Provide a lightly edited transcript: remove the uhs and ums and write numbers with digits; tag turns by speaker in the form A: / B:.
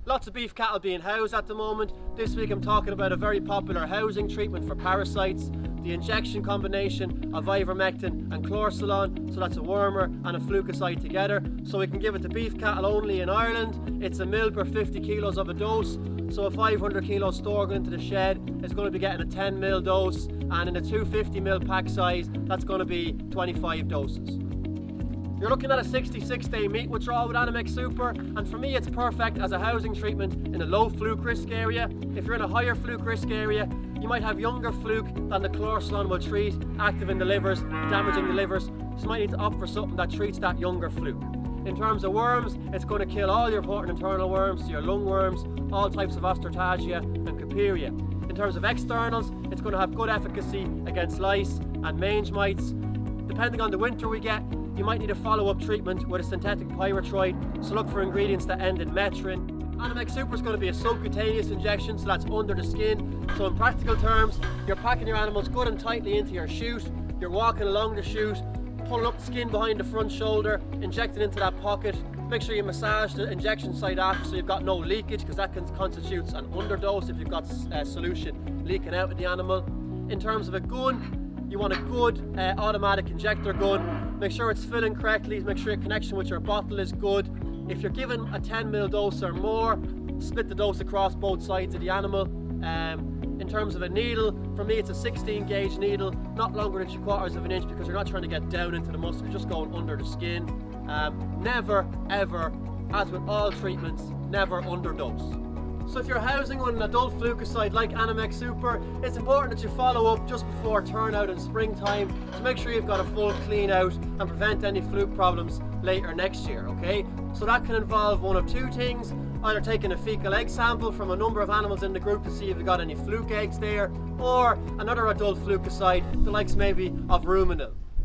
A: Lots of beef cattle being housed at the moment. This week I'm talking about a very popular housing treatment for parasites, the injection combination of ivermectin and chlorcelon, so that's a wormer and a fluticide together. So we can give it to beef cattle only in Ireland. It's a mil per 50 kilos of a dose. So a 500 kilo store going into the shed is going to be getting a 10 ml dose, and in a 250 ml pack size, that's going to be 25 doses. You're looking at a 66 day meat withdrawal with Animec Super, and for me it's perfect as a housing treatment in a low fluke risk area. If you're in a higher fluke risk area, you might have younger fluke than the chlorcelon will treat, active in the livers, damaging the livers, so you might need to opt for something that treats that younger fluke. In terms of worms, it's going to kill all your important internal worms, so your lungworms, all types of osteotagia and Coperia. In terms of externals, it's going to have good efficacy against lice and mange mites. Depending on the winter we get, you might need a follow-up treatment with a synthetic pyrethroid, so look for ingredients that end in metrin. Animec Super is going to be a subcutaneous injection, so that's under the skin. So in practical terms, you're packing your animals good and tightly into your chute, you're walking along the chute, pulling up the skin behind the front shoulder, injecting into that pocket. Make sure you massage the injection site after so you've got no leakage, because that constitutes an underdose if you've got solution leaking out of the animal. In terms of a gun, you want a good automatic injector gun. Make sure it's filling correctly, make sure your connection with your bottle is good. If you're given a 10 ml dose or more, split the dose across both sides of the animal. In terms of a needle, for me it's a 16 gauge needle, not longer than 3/4 of an inch, because you're not trying to get down into the muscle, you're just going under the skin. Never ever, as with all treatments, never underdose. So if you're housing on an adult fluticide like Animec Super, it's important that you follow up just before turnout in springtime to make sure you've got a full clean out and prevent any fluke problems later next year, okay? So that can involve one of two things: either taking a fecal egg sample from a number of animals in the group to see if you've got any fluke eggs there, or another adult fluticide, the likes maybe of ruminal.